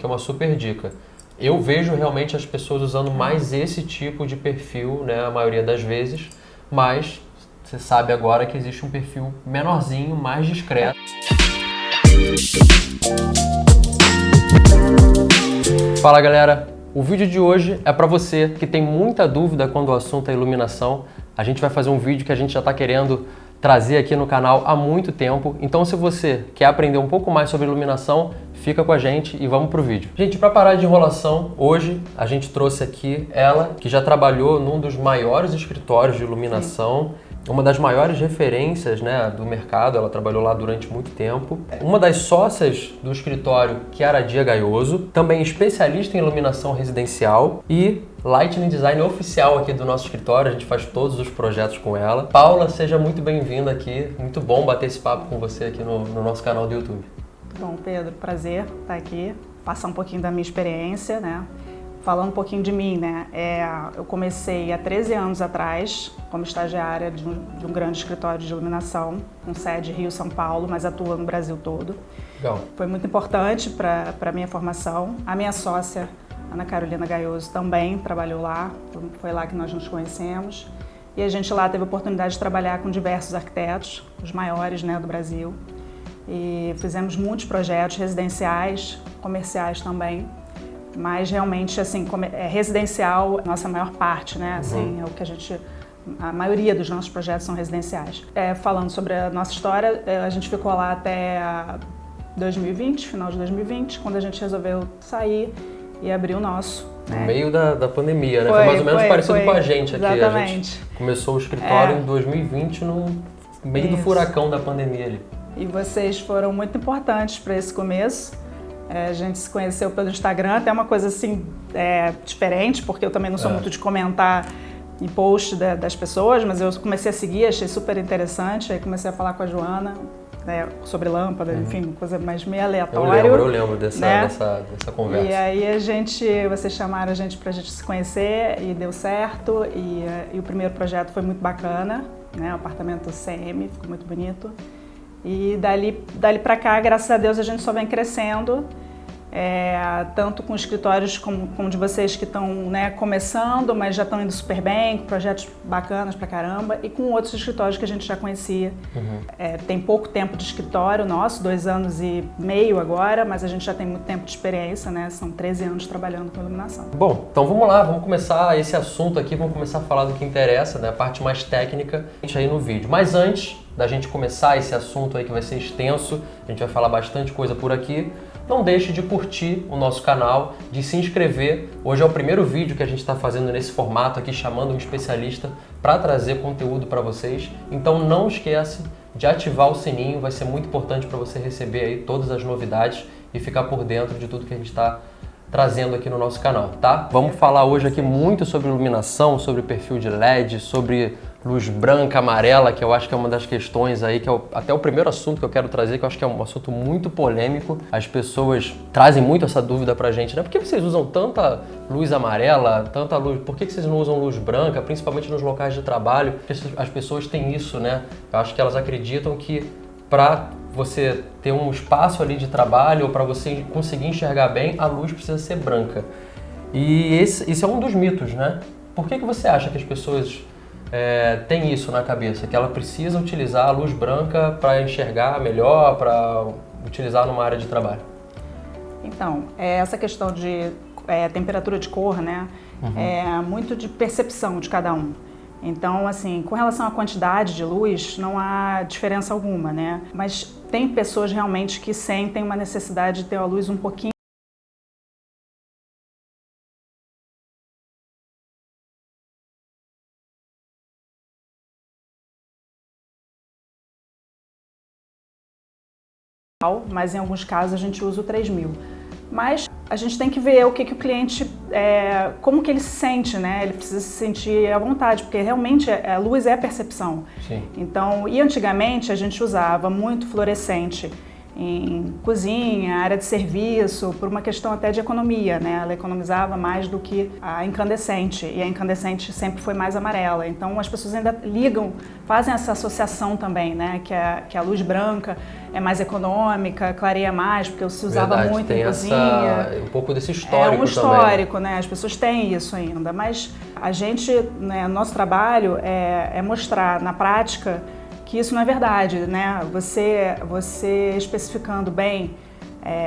que é uma super dica. Eu vejo realmente as pessoas usando mais esse tipo de perfil, né, a maioria das vezes, mas você sabe agora que existe um perfil menorzinho, mais discreto. Fala galera, o vídeo de hoje é para você que tem muita dúvida quando o assunto é iluminação. A gente vai fazer um vídeo que a gente já está querendo trazer aqui no canal há muito tempo. Então se você quer aprender um pouco mais sobre iluminação, fica com a gente e vamos pro vídeo. Gente, para parar de enrolação, hoje a gente trouxe aqui ela, que já trabalhou num dos maiores escritórios de iluminação, uma das maiores referências, né, do mercado. Ela trabalhou lá durante muito tempo. Uma das sócias do escritório, Chiara Dia Gaioso, também especialista em iluminação residencial e Lighting Design oficial aqui do nosso escritório. A gente faz todos os projetos com ela. Paula, seja muito bem-vinda aqui. Muito bom bater esse papo com você aqui no nosso canal do YouTube. Bom, Pedro, prazer estar aqui, passar um pouquinho da minha experiência, né? Falando um pouquinho de mim, né? Eu comecei há 13 anos atrás como estagiária de um grande escritório de iluminação, com sede Rio, São Paulo, mas atua no Brasil todo. Legal. Foi muito importante para a minha formação. A minha sócia, Ana Carolina Gaioso, também trabalhou lá, foi lá que nós nos conhecemos. E a gente lá teve a oportunidade de trabalhar com diversos arquitetos, os maiores, né, do Brasil. E fizemos muitos projetos residenciais, comerciais também, mas realmente, assim, residencial é a nossa maior parte, né? Assim, é o que a maioria dos nossos projetos são residenciais. Falando sobre a nossa história, a gente ficou lá até 2020, final de 2020, quando a gente resolveu sair e abrir o nosso. No meio da pandemia, né? Foi mais ou menos parecido com a gente aqui. Exatamente. A gente começou o escritório em 2020, no meio do furacão da pandemia ali. E vocês foram muito importantes para esse começo. A gente se conheceu pelo Instagram, até uma coisa assim diferente, porque eu também não sou muito de comentar em post das pessoas, mas eu comecei a seguir, achei super interessante, aí comecei a falar com a Joana, né, sobre lâmpada, enfim, coisa mais meio aleatória. Eu lembro dessa conversa. E aí vocês chamaram a gente pra gente se conhecer e deu certo, e o primeiro projeto foi muito bacana, né, o apartamento CM, ficou muito bonito. E dali para cá, graças a Deus, a gente só vem crescendo, tanto com escritórios como de vocês que estão, né, começando, mas já estão indo super bem, com projetos bacanas pra caramba, e com outros escritórios que a gente já conhecia. Tem pouco tempo de escritório nosso, 2 anos e meio agora, mas a gente já tem muito tempo de experiência, né? São 13 anos trabalhando com iluminação. Bom, então vamos lá, vamos começar esse assunto aqui, vamos começar a falar do que interessa, né? A parte mais técnica, a gente aí no vídeo. Mas antes da gente começar esse assunto aí que vai ser extenso, a gente vai falar bastante coisa por aqui, não deixe de curtir o nosso canal, de se inscrever. Hoje é o primeiro vídeo que a gente está fazendo nesse formato aqui, chamando um especialista para trazer conteúdo para vocês. Então não esquece de ativar o sininho, vai ser muito importante para você receber aí todas as novidades e ficar por dentro de tudo que a gente está trazendo aqui no nosso canal, tá? Vamos falar hoje aqui muito sobre iluminação, sobre perfil de LED, sobre luz branca, amarela, que eu acho que é uma das questões aí, que é até o primeiro assunto que eu quero trazer, que eu acho que é um assunto muito polêmico. As pessoas trazem muito essa dúvida pra gente, né? Por que vocês usam tanta luz amarela, tanta luz? Por que vocês não usam luz branca, principalmente nos locais de trabalho? As pessoas têm isso, né? Eu acho que elas acreditam que para você ter um espaço ali de trabalho ou para você conseguir enxergar bem, a luz precisa ser branca. E esse é um dos mitos, né? Por que você acha que as pessoas têm isso na cabeça? Que ela precisa utilizar a luz branca para enxergar melhor, para utilizar numa área de trabalho? Então, essa questão de temperatura de cor, né? É muito de percepção de cada um. Então, assim, com relação à quantidade de luz, não há diferença alguma, né? Mas tem pessoas realmente que sentem uma necessidade de ter a luz um pouquinho mas em alguns casos a gente usa o 3000. Mas a gente tem que ver o que o cliente, como que ele se sente, né? Ele precisa se sentir à vontade, porque realmente a luz é a percepção. Sim. Então, e antigamente a gente usava muito fluorescente em cozinha, área de serviço, por uma questão até de economia, né? Ela economizava mais do que a incandescente, e a incandescente sempre foi mais amarela. Então as pessoas ainda ligam, fazem essa associação também, né? Que a luz branca é mais econômica, clareia mais, porque se usava Verdade, muito tem em cozinha. um pouco desse histórico É um histórico, também. né? As pessoas têm isso ainda, mas a gente, né, nosso trabalho é mostrar na prática que isso não é verdade, né? Você especificando bem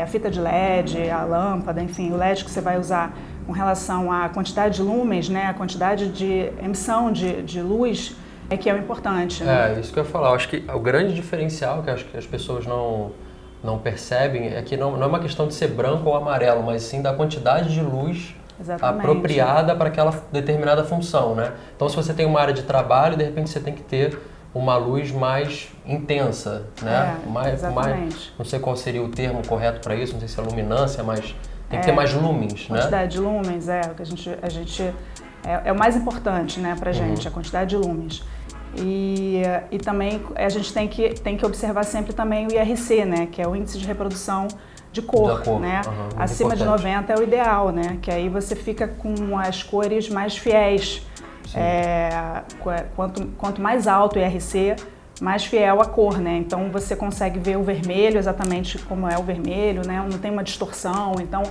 a fita de LED, a lâmpada, enfim, o LED que você vai usar com relação à quantidade de lumens, né? A quantidade de emissão de luz é que é o importante, né? É, isso que eu ia falar. Eu acho que o grande diferencial que acho que as pessoas não percebem é que não é uma questão de ser branco ou amarelo, mas sim da quantidade de luz Exatamente. apropriada para aquela determinada função, né? Então, se você tem uma área de trabalho, de repente você tem que ter uma luz mais intensa, né? Exatamente. Não sei qual seria o termo correto para isso, não sei se é luminância, mas tem que ter mais lumens, né? Quantidade de lumens, o que a gente é o mais importante, né, pra gente, a quantidade de lumens. E também a gente tem que observar sempre também o IRC, né, que é o índice de reprodução de cor, né? Acima de 90 é o ideal, né? Que aí você fica com as cores mais fiéis. Quanto mais alto o IRC, mais fiel a cor, né? Então você consegue ver o vermelho exatamente como é o vermelho, né? Não tem uma distorção. Então,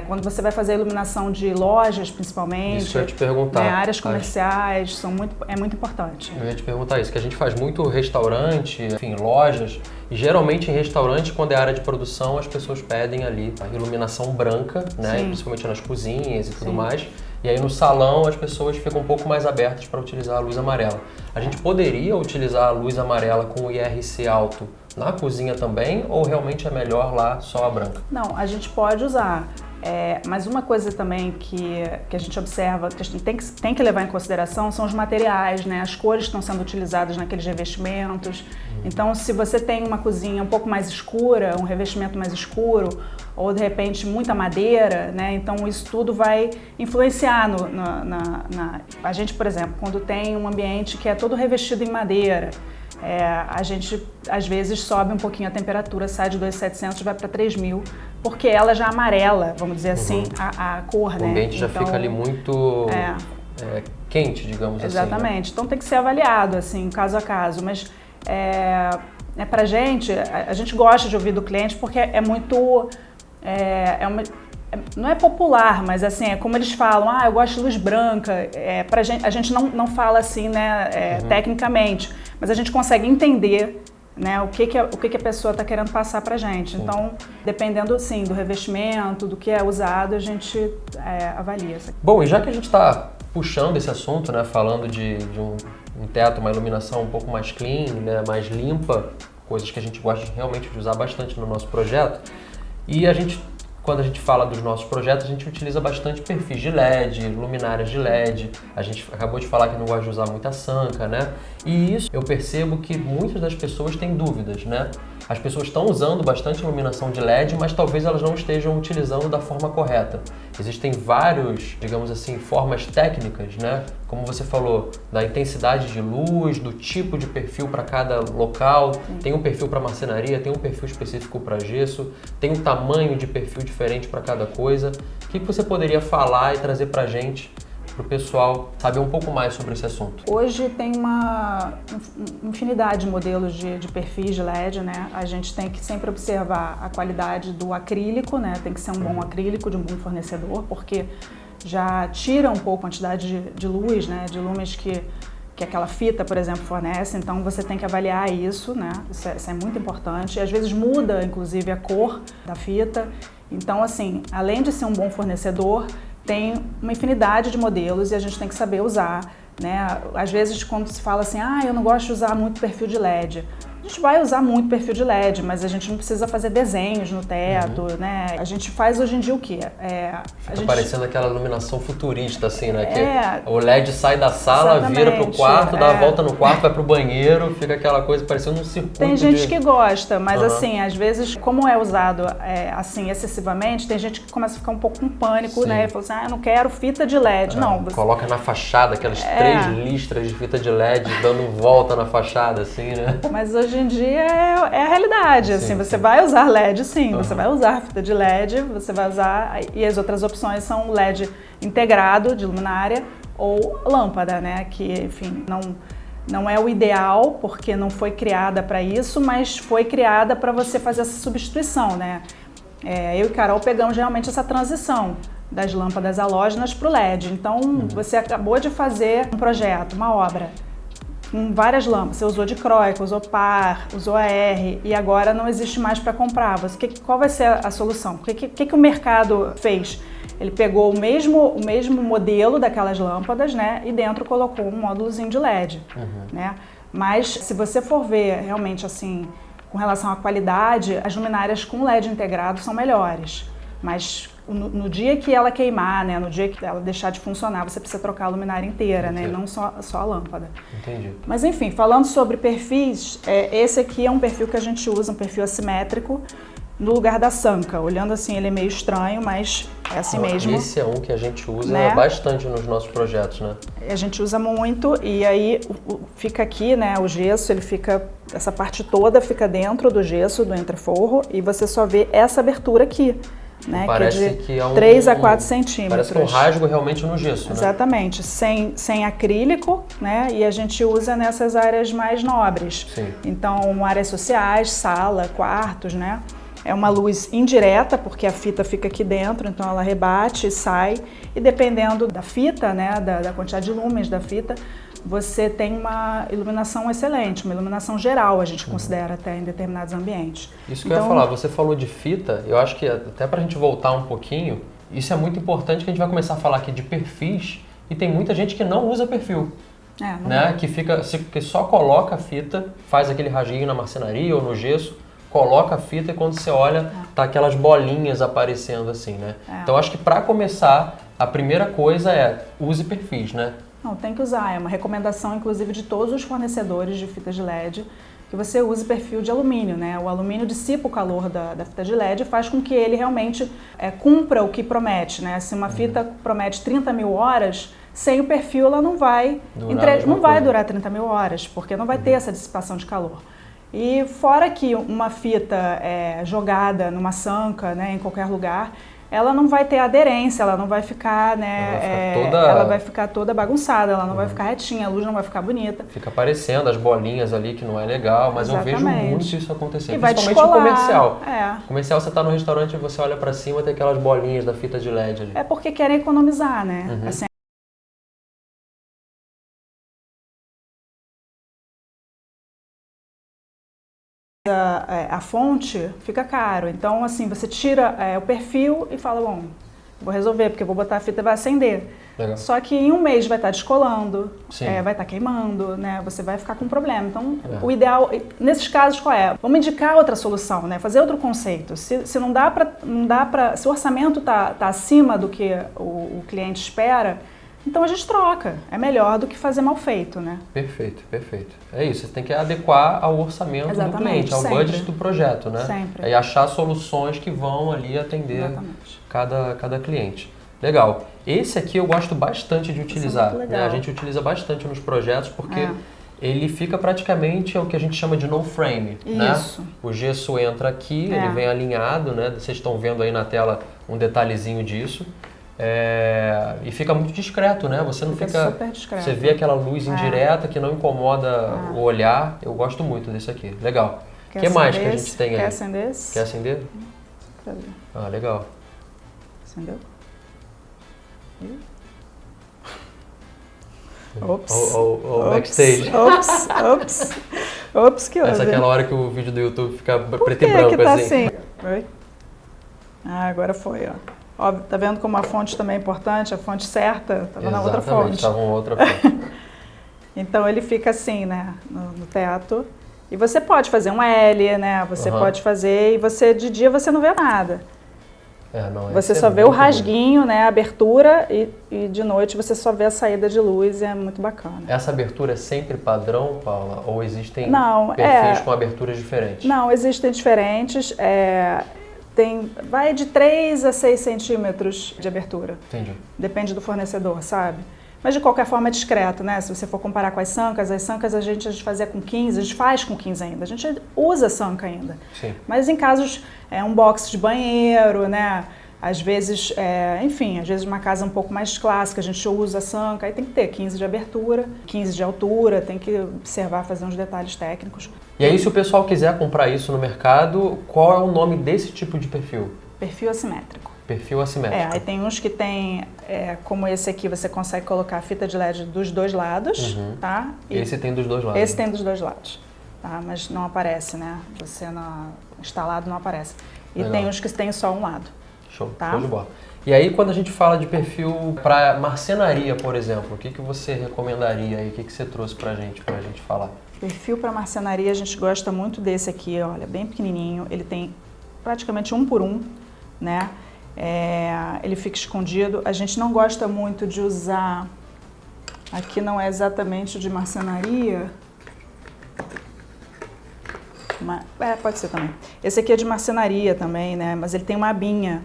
quando você vai fazer a iluminação de lojas, principalmente, isso que eu ia te perguntar. Né, áreas comerciais, é muito importante. Eu ia te perguntar isso, que a gente faz muito restaurante, enfim, lojas, e geralmente em restaurante, quando é área de produção, as pessoas pedem ali a iluminação branca, né? Principalmente nas cozinhas e tudo mais. E aí no salão as pessoas ficam um pouco mais abertas para utilizar a luz amarela. A gente poderia utilizar a luz amarela com o IRC alto na cozinha também, ou realmente é melhor lá só a branca? Não, a gente pode usar. Mas uma coisa também que a gente observa, que a gente tem que levar em consideração são os materiais, né? As cores que estão sendo utilizadas naqueles revestimentos. Então, se você tem uma cozinha um pouco mais escura, um revestimento mais escuro, ou de repente muita madeira, né? Então isso tudo vai influenciar a gente, por exemplo, quando tem um ambiente que é todo revestido em madeira, a gente às vezes sobe um pouquinho a temperatura, sai de 2.700 vai para 3.000, porque ela já amarela, vamos dizer assim, a cor, né? O ambiente já fica ali muito quente, digamos assim. Exatamente. Né? Então tem que ser avaliado, assim, caso a caso. Mas pra gente, a gente gosta de ouvir do cliente porque é muito... não é popular, mas assim, é como eles falam, eu gosto de luz branca. Pra gente, a gente não fala assim, né, tecnicamente, mas a gente consegue entender, né, o que a pessoa está querendo passar pra gente. Então, dependendo, sim, do revestimento, do que é usado, a gente avalia. Bom, e já que a gente está puxando esse assunto, né, falando de um teto, uma iluminação um pouco mais clean, né, mais limpa, coisas que a gente gosta realmente de usar bastante no nosso projeto, e quando a gente fala dos nossos projetos, a gente utiliza bastante perfis de LED, luminárias de LED. A gente acabou de falar que não gosta de usar muita sanca, né? E isso eu percebo que muitas das pessoas têm dúvidas, né? As pessoas estão usando bastante iluminação de LED, mas talvez elas não estejam utilizando da forma correta. Existem vários, digamos assim, formas técnicas, né? Como você falou, da intensidade de luz, do tipo de perfil para cada local. Tem um perfil para marcenaria, tem um perfil específico para gesso, tem um tamanho de perfil diferente para cada coisa. O que você poderia falar e trazer para a gente, para o pessoal saber um pouco mais sobre esse assunto? Hoje tem uma infinidade de modelos de perfis de LED, né? A gente tem que sempre observar a qualidade do acrílico, né? Tem que ser um bom acrílico, de um bom fornecedor, porque já tira um pouco a quantidade de luz, né? De lumens que aquela fita, por exemplo, fornece. Então você tem que avaliar isso, né? Isso é muito importante. E às vezes muda, inclusive, a cor da fita. Então, assim, além de ser um bom fornecedor, tem uma infinidade de modelos e a gente tem que saber usar, né? Às vezes, quando se fala assim, eu não gosto de usar muito perfil de LED, a gente vai usar muito perfil de LED, mas a gente não precisa fazer desenhos no teto, né? A gente faz hoje em dia o quê? Fica parecendo aquela iluminação futurista, assim, né? Que o LED sai da sala, vira pro quarto, dá a volta no quarto, vai pro banheiro, fica aquela coisa parecendo um circuito. Tem gente que gosta, mas assim, às vezes, como é usado assim, excessivamente, tem gente que começa a ficar um pouco com pânico, né? E fala assim, eu não quero fita de LED. Não, você... Coloca na fachada aquelas 3 listras de fita de LED dando volta na fachada, assim, né? Mas hoje em dia é a realidade, assim, você vai usar LED, sim, você vai usar fita de LED, você vai usar, e as outras opções são LED integrado de luminária ou lâmpada, né, que, enfim, Não é o ideal, porque não foi criada para isso, mas foi criada para você fazer essa substituição, né? Eu e Carol pegamos realmente essa transição das lâmpadas halógenas para o LED. Então, você acabou de fazer um projeto, uma obra, com várias lâmpadas. Você usou dicróica, usou par, usou AR e agora não existe mais para comprar. Qual vai ser a solução? O que o mercado fez? Ele pegou o mesmo modelo daquelas lâmpadas, né, e dentro colocou um módulozinho de LED, né? Mas se você for ver realmente assim, com relação à qualidade, as luminárias com LED integrado são melhores. Mas no dia que ela queimar, né, no dia que ela deixar de funcionar, você precisa trocar a luminária inteira, né, e não só a lâmpada. Entendi. Mas enfim, falando sobre perfis, esse aqui é um perfil que a gente usa, um perfil assimétrico, no lugar da sanca. Olhando assim, ele é meio estranho, mas é assim mesmo. Esse é um que a gente usa, né, bastante nos nossos projetos, né? A gente usa muito e aí fica aqui, né, o gesso, ele fica, essa parte toda fica dentro do gesso, do entreforro, e você só vê essa abertura aqui, né, parece que é de 3 a 4 centímetros. Parece um rasgo realmente no gesso, né? Exatamente, sem acrílico, né, e a gente usa nessas áreas mais nobres. Sim. Então, áreas sociais, sala, quartos, né? É uma luz indireta, porque a fita fica aqui dentro, então ela rebate e sai. E dependendo da fita, né, da quantidade de lúmenes da fita, você tem uma iluminação excelente, uma iluminação geral, a gente considera até em determinados ambientes. Isso que eu ia falar, você falou de fita, eu acho que até pra gente voltar um pouquinho, isso é muito importante, que a gente vai começar a falar aqui de perfis, e tem muita gente que não usa perfil. Né? Que só coloca a fita, faz aquele rasguinho na marcenaria ou no gesso, coloca a fita e quando você olha, tá aquelas bolinhas aparecendo assim, né? Então acho que para começar, a primeira coisa é use perfis, né? Não, tem que usar, é uma recomendação inclusive de todos os fornecedores de fitas de LED, que você use perfil de alumínio, né? O alumínio dissipa o calor da fita de LED e faz com que ele realmente cumpra o que promete, né? Se uma fita promete 30 mil horas, sem o perfil ela não vai durar 30 mil horas, porque não vai ter essa dissipação de calor. E fora que uma fita jogada numa sanca, né, em qualquer lugar, ela não vai ter aderência, ela não vai ficar, né, ela vai ficar toda bagunçada, ela não vai ficar retinha, a luz não vai ficar bonita. Fica aparecendo as bolinhas ali, que não é legal, mas eu vejo muito isso acontecer, e principalmente no comercial. No comercial, você está no restaurante e você olha para cima, tem aquelas bolinhas da fita de LED ali. É porque querem economizar, né? Assim, a fonte fica caro, então assim, você tira o perfil e fala, bom, vou resolver, porque eu vou botar a fita e vai acender. Legal. Só que em um mês vai estar descolando, vai estar queimando, né? Você vai ficar com problema. Então, o ideal, nesses casos, qual é? Vamos indicar outra solução, né? Fazer outro conceito. Se não dá para, se o orçamento tá acima do que o cliente espera, então a gente troca. É melhor do que fazer mal feito, né? Perfeito, perfeito. É isso, você tem que adequar ao orçamento do cliente, ao budget do projeto, né? Sempre. E achar soluções que vão ali atender cada cliente. Legal. Esse aqui eu gosto bastante de utilizar. Né? A gente utiliza bastante nos projetos porque ele fica praticamente o que a gente chama de no frame. Isso. Né? O gesso entra aqui, ele vem alinhado, né? Vocês estão vendo aí na tela um detalhezinho disso. E fica muito discreto, né? Você não fica super discreto. Você vê aquela luz indireta que não incomoda o olhar. Eu gosto muito desse aqui. Legal. O que mais que a gente tem aí? Quer acender esse? Quer acender? Ah, legal. Acendeu? Ops. O backstage. Ops, que houve? Essa é aquela hora que o vídeo do YouTube fica preto e branco que tá assim. Oi? Agora foi, ó. Óbvio, tá vendo como a fonte também é importante? A fonte certa estava na outra fonte. Estava na outra fonte. Então ele fica assim, né, no teto. E você pode fazer um L, né? Você pode fazer, e você de dia você não vê nada. Você só vê o rasguinho, né, a abertura, e de noite você só vê a saída de luz, e é muito bacana. Essa abertura é sempre padrão, Paula? Ou existem Não, perfis com aberturas diferentes? Não, existem diferentes. Vai de 3 a 6 centímetros de abertura. Entendi. Depende do fornecedor, sabe? Mas de qualquer forma é discreto, né? Se você for comparar com as sancas a gente fazia com 15, a gente faz com 15 ainda, a gente usa sanca ainda. Sim. Mas em casos, um box de banheiro, né? Às vezes, enfim, às vezes uma casa um pouco mais clássica, a gente usa sanca, aí tem que ter 15 de abertura, 15 de altura, tem que observar, fazer uns detalhes técnicos. E aí, se o pessoal quiser comprar isso no mercado, qual é o nome desse tipo de perfil? Perfil assimétrico. Perfil assimétrico. Aí tem uns que tem, como esse aqui, você consegue colocar a fita de LED dos dois lados, tá? E esse tem dos dois lados. Esse tem dos dois lados, tá? Mas não aparece, né? Você instalado não aparece. E Legal. tem uns que tem só um lado. Show, tá? Show de bola. E aí, quando a gente fala de perfil para marcenaria, por exemplo, o que você recomendaria aí? O que você trouxe pra gente falar? Perfil para marcenaria, a gente gosta muito desse aqui, olha, bem pequenininho. Ele tem praticamente 1 por 1, né? Ele fica escondido. A gente não gosta muito de usar, aqui não é exatamente de marcenaria, pode ser também. Esse aqui é de marcenaria também, né? Mas ele tem uma abinha.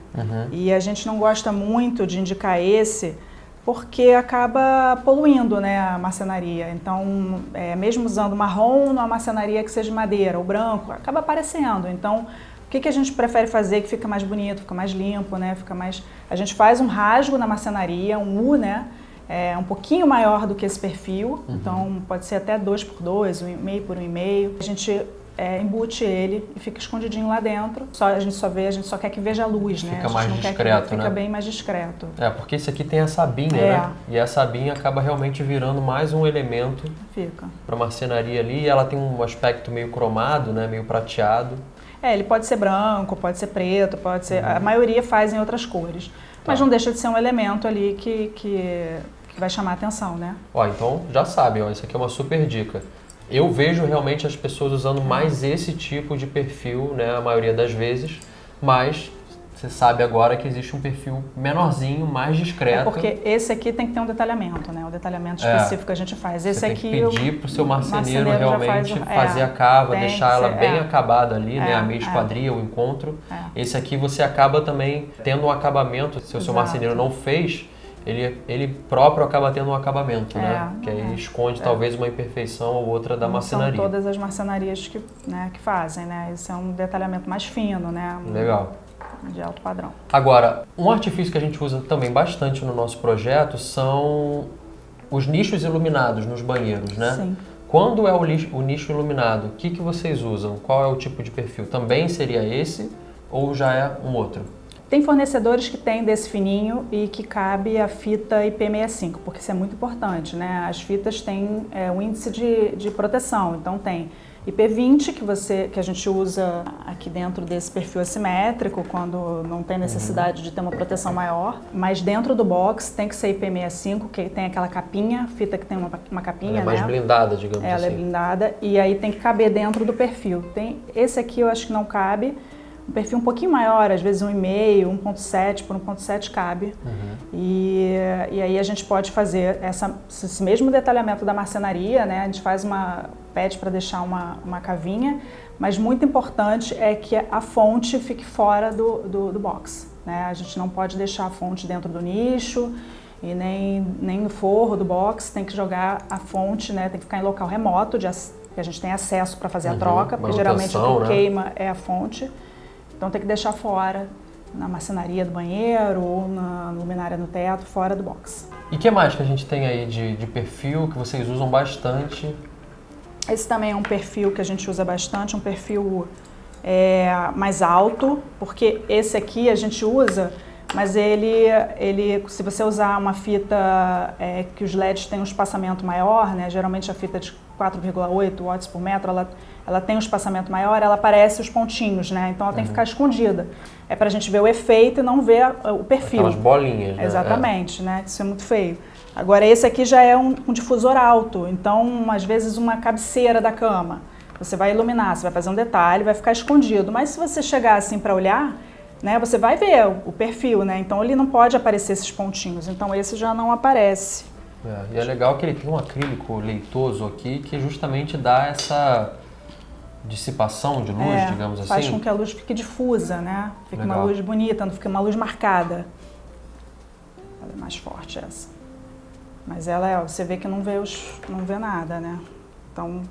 E a gente não gosta muito de indicar esse porque acaba poluindo, né, a marcenaria. Então, mesmo usando marrom numa marcenaria que seja de madeira ou branco, acaba aparecendo. Então, o que a gente prefere fazer que fica mais bonito, fica mais limpo, né? A gente faz um rasgo na marcenaria, um U, né? Um pouquinho maior do que esse perfil. Então, pode ser até 2 por 2, 1,5 por 1,5. A gente embute ele e fica escondidinho lá dentro. A gente só quer que veja a luz, né? Fica mais discreto, né? Fica bem mais discreto. Porque esse aqui tem essa abinha, né? E essa abinha acaba realmente virando mais um elemento para marcenaria ali. E ela tem um aspecto meio cromado, né? Meio prateado. Ele pode ser branco, pode ser preto, pode ser... A maioria faz em outras cores. Mas não deixa de ser um elemento ali que vai chamar a atenção, né? Então já sabem, isso aqui é uma super dica. Eu vejo realmente as pessoas usando mais esse tipo de perfil, né, a maioria das vezes, mas você sabe agora que existe um perfil menorzinho, mais discreto. Porque esse aqui tem que ter um detalhamento, né? O detalhamento específico que a gente faz. Esse você aqui tem que pedir para o seu marceneiro realmente fazer a cava, deixar ela bem acabada ali, né? A meia esquadria, o encontro. Esse aqui você acaba também tendo um acabamento, se o seu marceneiro não fez, ele próprio acaba tendo um acabamento, né? Que aí esconde talvez uma imperfeição ou outra da marcenaria. São todas as marcenarias que fazem, né? Esse é um detalhamento mais fino, né? Legal. De alto padrão. Agora, um artifício que a gente usa também bastante no nosso projeto são os nichos iluminados nos banheiros, né? Sim. Quando é o nicho iluminado, o que vocês usam? Qual é o tipo de perfil? Também seria esse ou já é um outro? Tem fornecedores que têm desse fininho e que cabe a fita IP65, porque isso é muito importante, né? As fitas têm um índice de proteção, então tem IP20 que a gente usa aqui dentro desse perfil assimétrico quando não tem necessidade de ter uma proteção maior, mas dentro do box tem que ser IP65, que tem aquela capinha, fita que tem uma capinha, né? Ela é mais blindada, digamos assim. Ela é blindada e aí tem que caber dentro do perfil. Esse aqui eu acho que não cabe. Um perfil um pouquinho maior, às vezes 1,5, 1,7 por 1,7 cabe. E aí a gente pode fazer esse mesmo detalhamento da marcenaria, né? A gente pede para deixar uma cavinha, mas muito importante é que a fonte fique fora do box, né? A gente não pode deixar a fonte dentro do nicho e nem no forro do box, tem que jogar a fonte, né? Tem que ficar em local remoto, que a gente tem acesso para fazer a troca, porque geralmente o que queima é a fonte. Então tem que deixar fora, na marcenaria do banheiro ou na luminária no teto, fora do box. E o que mais que a gente tem aí de perfil que vocês usam bastante? Esse também é um perfil que a gente usa bastante, um perfil mais alto, porque esse aqui a gente usa, mas ele se você usar uma fita que os LEDs têm um espaçamento maior, né, geralmente a fita de 4,8 watts por metro, ela tem um espaçamento maior, ela aparece os pontinhos, né? Então ela tem que ficar escondida. É pra gente ver o efeito e não ver o perfil. Aquelas bolinhas, né? Exatamente, né? Isso é muito feio. Agora esse aqui já é um difusor alto, então às vezes uma cabeceira da cama. Você vai iluminar, você vai fazer um detalhe, vai ficar escondido. Mas se você chegar assim para olhar, né, você vai ver o perfil, né? Então ele não pode aparecer esses pontinhos, então esse já não aparece. E é legal que ele tem um acrílico leitoso aqui que justamente dá essa dissipação de luz, digamos assim. Faz com que a luz fique difusa, né? Fique uma luz bonita, não fique uma luz marcada. Ela é mais forte essa. Mas ela você vê que não vê nada, né? Então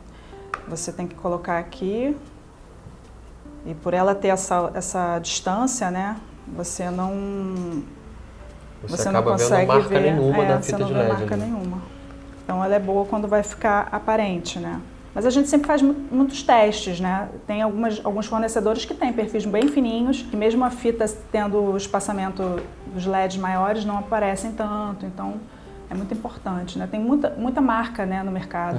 você tem que colocar aqui. E por ela ter essa distância, né? Você não acaba consegue vendo marca ver, nenhuma da você fita não de vê LED. marca Ali. nenhuma. Então ela é boa quando vai ficar aparente, né? Mas a gente sempre faz muitos testes, né? Tem alguns fornecedores que têm perfis bem fininhos, que mesmo a fita tendo o espaçamento dos LEDs maiores não aparecem tanto, então é muito importante, né? Tem muita marca, né, no mercado.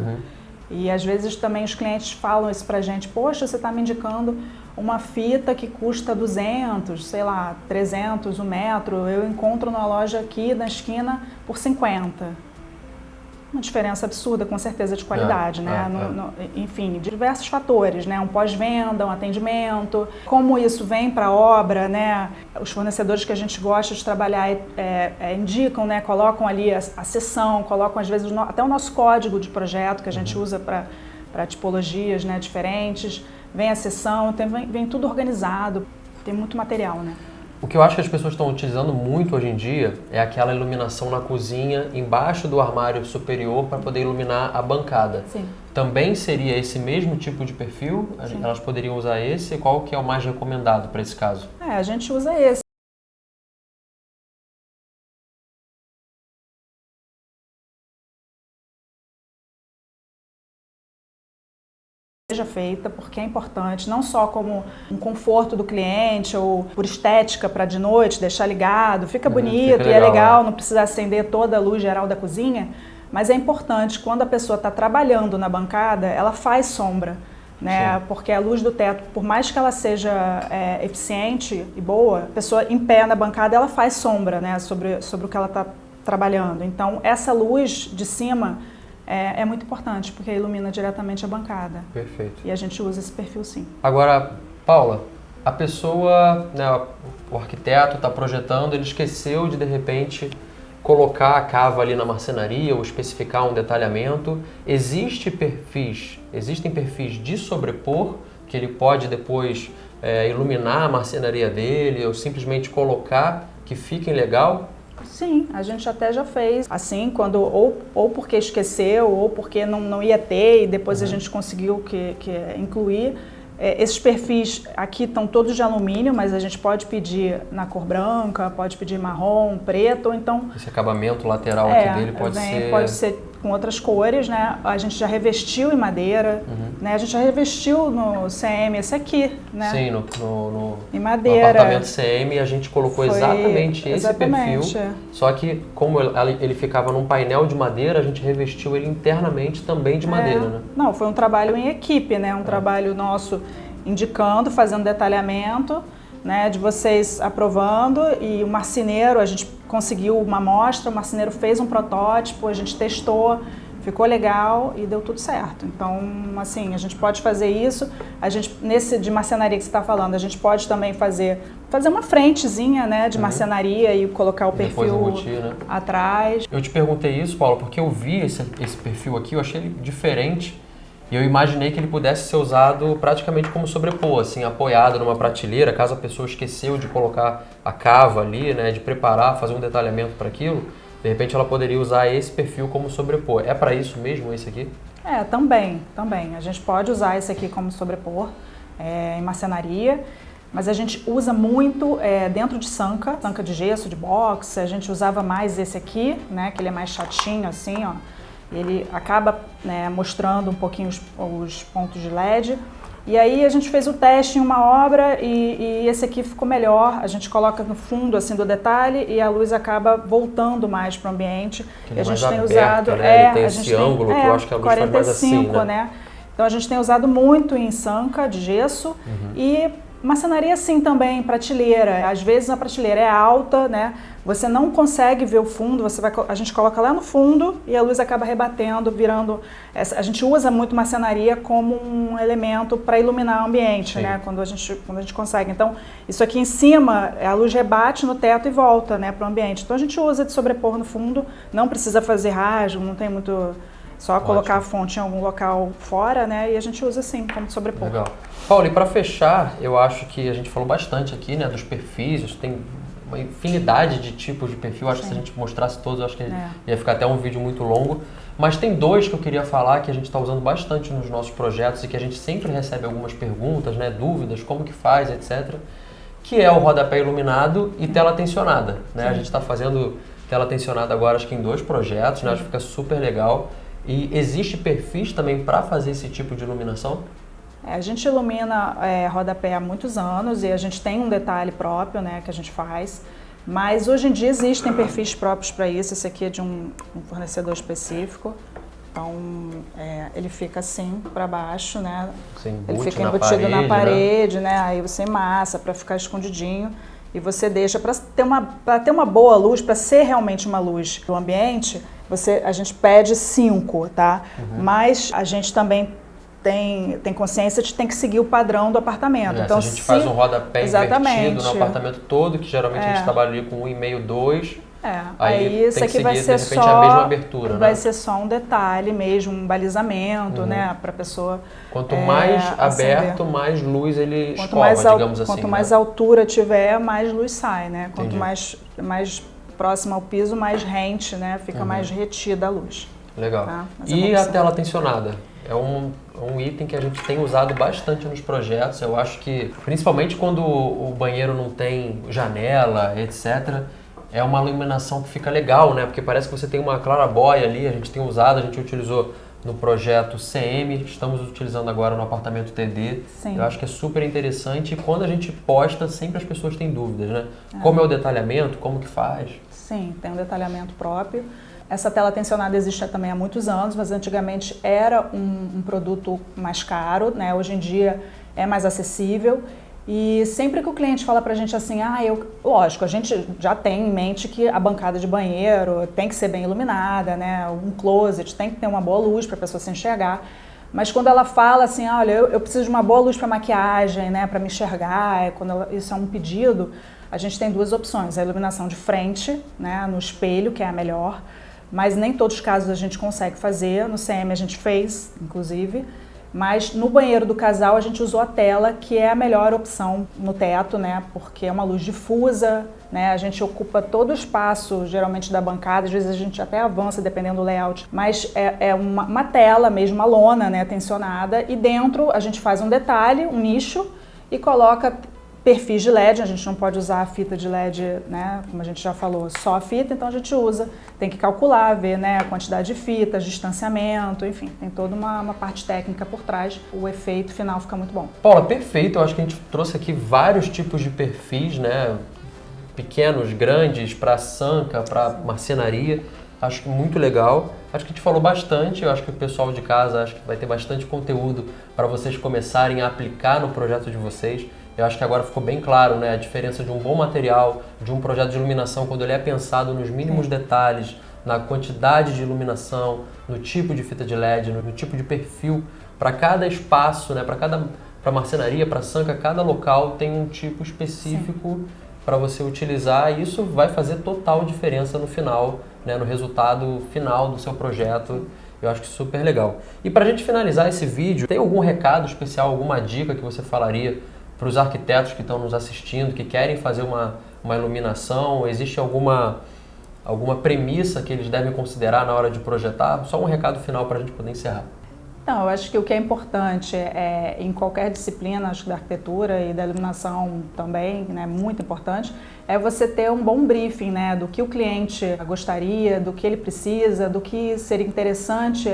E às vezes também os clientes falam isso pra gente: poxa, você está me indicando uma fita que custa 200, sei lá, 300, 1 metro, eu encontro na loja aqui na esquina por 50. Uma diferença absurda, com certeza, de qualidade, né? Enfim, diversos fatores, né? Um pós-venda, um atendimento, como isso vem para a obra, né? Os fornecedores que a gente gosta de trabalhar indicam, né? Colocam ali a seção, colocam às vezes até o nosso código de projeto que a gente usa para tipologias, né, diferentes. Vem a seção, vem tudo organizado, tem muito material, né? O que eu acho que as pessoas estão utilizando muito hoje em dia é aquela iluminação na cozinha, embaixo do armário superior, para poder iluminar a bancada. Sim. Também seria esse mesmo tipo de perfil? Sim. Elas poderiam usar esse? Qual que é o mais recomendado para esse caso? A gente usa esse. Seja feita, porque é importante, não só como um conforto do cliente ou por estética para de noite deixar ligado, fica bonito, fica legal, e é legal, não precisa acender toda a luz geral da cozinha, mas é importante, quando a pessoa está trabalhando na bancada, ela faz sombra, né? Porque a luz do teto, por mais que ela seja eficiente e boa, a pessoa em pé na bancada, ela faz sombra, né, sobre o que ela está trabalhando. Então essa luz de cima é muito importante, porque ilumina diretamente a bancada. Perfeito. E a gente usa esse perfil, sim. Agora, Paula, a pessoa, né, o arquiteto está projetando, ele esqueceu de repente, colocar a cava ali na marcenaria ou especificar um detalhamento. Existem perfis de sobrepor, que ele pode depois iluminar a marcenaria dele ou simplesmente colocar que fiquem legal? Sim, a gente até já fez, assim, quando ou porque esqueceu ou porque não ia ter e depois a gente conseguiu que incluir. Esses perfis aqui estão todos de alumínio, mas a gente pode pedir na cor branca, pode pedir marrom, preto, ou então... Esse acabamento lateral aqui dele pode ser com outras cores, né? A gente já revestiu em madeira, né? A gente já revestiu no CM esse aqui, né? Sim, em madeira. No apartamento CM a gente colocou exatamente esse perfil, só que como ele ficava num painel de madeira, a gente revestiu ele internamente também de madeira, né? Não, foi um trabalho em equipe, né? Um trabalho nosso indicando, fazendo detalhamento, né, de vocês aprovando, e o marceneiro, a gente conseguiu uma amostra, o marceneiro fez um protótipo, a gente testou, ficou legal e deu tudo certo. Então, assim, a gente pode fazer isso, nesse de marcenaria que você está falando, a gente pode também fazer uma frentezinha, né, de marcenaria e colocar o perfil embutir, né, atrás. Eu te perguntei isso, Paulo, porque eu vi esse perfil aqui, eu achei ele diferente. E eu imaginei que ele pudesse ser usado praticamente como sobrepor, assim, apoiado numa prateleira, caso a pessoa esqueceu de colocar a cava ali, né, de preparar, fazer um detalhamento para aquilo, de repente ela poderia usar esse perfil como sobrepor. É para isso mesmo esse aqui? Também. A gente pode usar esse aqui como sobrepor em marcenaria, mas a gente usa muito dentro de sanca de gesso, de box. A gente usava mais esse aqui, né, que ele é mais chatinho assim, ó. Ele acaba, né, mostrando um pouquinho os pontos de LED. E aí a gente fez o teste em uma obra e esse aqui ficou melhor. A gente coloca no fundo assim do detalhe e a luz acaba voltando mais para o ambiente. E a gente tem usado, né? Ele tem esse ângulo que eu acho que a luz 45, faz mais assim, né? Então a gente tem usado muito em sanca de gesso e marcenaria sim também, prateleira. Às vezes a prateleira é alta, né? Você não consegue ver o fundo, a gente coloca lá no fundo e a luz acaba rebatendo, virando... A gente usa muito marcenaria como um elemento para iluminar o ambiente, né? Quando a gente consegue. Então, isso aqui em cima, a luz rebate no teto e volta, né, para o ambiente. Então a gente usa de sobrepor no fundo, não precisa fazer rasgo, não tem muito... Só colocar a fonte em algum local fora, né? E a gente usa assim, como sobrepor. Legal. Paulo, e para fechar, eu acho que a gente falou bastante aqui, né, dos perfis, tem uma infinidade de tipos de perfil. Acho que se a gente mostrasse todos, acho que ia ficar até um vídeo muito longo. Mas tem dois que eu queria falar que a gente está usando bastante nos nossos projetos e que a gente sempre recebe algumas perguntas, né, dúvidas, como que faz, etc. que é o rodapé iluminado e tela tensionada, né? A gente está fazendo tela tensionada agora, acho que em 2 projetos, né? Acho que fica super legal. E existe perfis também para fazer esse tipo de iluminação? A gente ilumina rodapé há muitos anos e a gente tem um detalhe próprio, né, que a gente faz. Mas hoje em dia existem perfis próprios para isso. Esse aqui é de um fornecedor específico. Então, ele fica assim para baixo, né? Ele fica embutido na parede, né? Aí você massa para ficar escondidinho e você deixa para ter uma boa luz, para ser realmente uma luz do ambiente. A gente pede 5, tá? Mas a gente também tem consciência de que tem que seguir o padrão do apartamento. Então, se a gente faz um rodapé invertido no apartamento todo, que geralmente a gente trabalha ali com 1,5, 2, aí isso aqui vai ser só a mesma abertura, vai ser só um detalhe mesmo, um balizamento, né, para a pessoa. Quanto mais aberto, mais luz ele escova, digamos assim. Quanto mais altura tiver, mais luz sai, né? Quanto mais próximo ao piso, mais rente, né? Fica mais retida a luz. Legal. Tá? E a tela tensionada? É um item que a gente tem usado bastante nos projetos. Eu acho que, principalmente quando o banheiro não tem janela, etc., é uma iluminação que fica legal, né? Porque parece que você tem uma clarabóia ali, a gente utilizou no projeto CM, estamos utilizando agora no apartamento TD. Sim. Eu acho que é super interessante e quando a gente posta, sempre as pessoas têm dúvidas, né? Como é o detalhamento, como que faz? Sim, tem um detalhamento próprio. Essa tela tensionada existe também há muitos anos, mas antigamente era um produto mais caro, né? Hoje em dia é mais acessível. E sempre que o cliente fala pra gente assim, lógico, a gente já tem em mente que a bancada de banheiro tem que ser bem iluminada, né? Um closet tem que ter uma boa luz para a pessoa se enxergar. Mas quando ela fala assim, olha, eu preciso de uma boa luz para maquiagem, né? Para me enxergar, isso é um pedido, a gente tem 2 opções. A iluminação de frente, né? No espelho, que é a melhor. Mas nem todos os casos a gente consegue fazer. No CM a gente fez, inclusive. Mas no banheiro do casal a gente usou a tela, que é a melhor opção no teto, né? Porque é uma luz difusa, né? A gente ocupa todo o espaço, geralmente da bancada, às vezes a gente até avança dependendo do layout. Mas é uma tela mesmo, uma lona, né? Tensionada. E dentro a gente faz um detalhe, um nicho, e coloca perfis de LED. A gente não pode usar a fita de LED, né? Como a gente já falou, só a fita, então a gente usa. Tem que calcular, ver, né, a quantidade de fitas, distanciamento, enfim, tem toda uma parte técnica por trás. O efeito final fica muito bom. Paula, perfeito. Eu acho que a gente trouxe aqui vários tipos de perfis, né? Pequenos, grandes, para sanca, para marcenaria. Acho que muito legal. Acho que a gente falou bastante. Eu acho que o pessoal de casa acho que vai ter bastante conteúdo para vocês começarem a aplicar no projeto de vocês. Eu acho que agora ficou bem claro, né, a diferença de um bom material, de um projeto de iluminação, quando ele é pensado nos mínimos detalhes, na quantidade de iluminação, no tipo de fita de LED, no tipo de perfil. Para cada espaço, né, para marcenaria, para sanca, cada local tem um tipo específico para você utilizar e isso vai fazer total diferença no final, né, no resultado final do seu projeto. Eu acho que super legal. E para a gente finalizar esse vídeo, tem algum recado especial, alguma dica que você falaria para os arquitetos que estão nos assistindo, que querem fazer uma iluminação? Existe alguma premissa que eles devem considerar na hora de projetar? Só um recado final para a gente poder encerrar. Não, eu acho que o que é importante em qualquer disciplina, acho que da arquitetura e da iluminação também, né, muito importante, é você ter um bom briefing, né, do que o cliente gostaria, do que ele precisa, do que seria interessante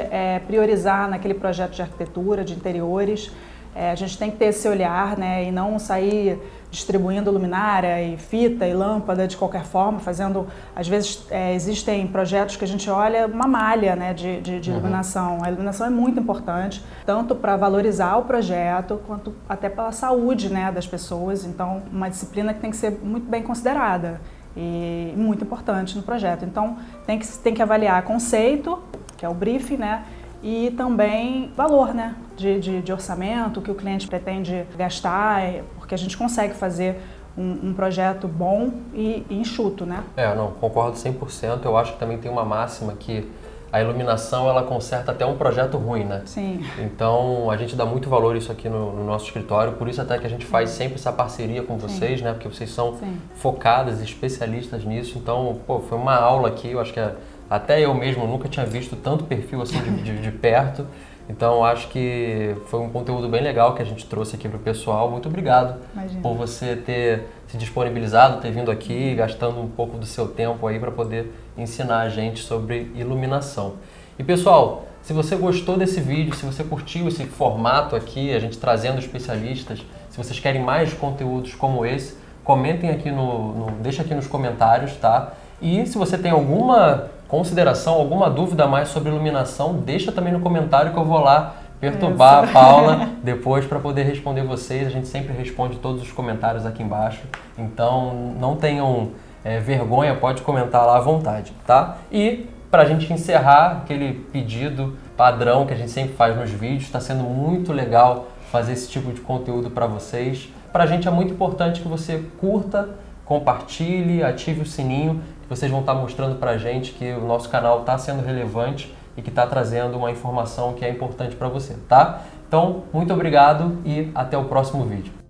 priorizar naquele projeto de arquitetura, de interiores. A gente tem que ter esse olhar, né, e não sair distribuindo luminária e fita e lâmpada de qualquer forma, fazendo, às vezes existem projetos que a gente olha uma malha, né, de iluminação. A iluminação é muito importante, tanto para valorizar o projeto, quanto até pela saúde, né, das pessoas. Então, uma disciplina que tem que ser muito bem considerada e muito importante no projeto. Então, tem que avaliar conceito, que é o briefing, né, e também valor, né, de orçamento, o que o cliente pretende gastar, porque a gente consegue fazer um projeto bom e enxuto, né? Não, concordo 100%. Eu acho que também tem uma máxima que a iluminação, ela conserta até um projeto ruim, né? Sim. Então, a gente dá muito valor isso aqui no nosso escritório, por isso até que a gente faz sempre essa parceria com vocês, né? Porque vocês são focadas, especialistas nisso. Então, foi uma aula aqui, eu acho que até eu mesmo nunca tinha visto tanto perfil assim de perto. Então acho que foi um conteúdo bem legal que a gente trouxe aqui para o pessoal. Muito obrigado por você ter se disponibilizado, ter vindo aqui, gastando um pouco do seu tempo aí para poder ensinar a gente sobre iluminação. E pessoal, se você gostou desse vídeo, se você curtiu esse formato aqui, a gente trazendo especialistas, se vocês querem mais conteúdos como esse, comentem aqui deixa aqui nos comentários, tá? E se você tem alguma consideração, alguma dúvida a mais sobre iluminação, deixa também no comentário que eu vou lá perturbar a Paula depois para poder responder vocês. A gente sempre responde todos os comentários aqui embaixo, então não tenham vergonha, pode comentar lá à vontade, tá? E para a gente encerrar aquele pedido padrão que a gente sempre faz nos vídeos, está sendo muito legal fazer esse tipo de conteúdo para vocês. Para a gente é muito importante que você curta, compartilhe, ative o sininho, que vocês vão estar mostrando para a gente que o nosso canal está sendo relevante e que está trazendo uma informação que é importante para você, tá? Então, muito obrigado e até o próximo vídeo.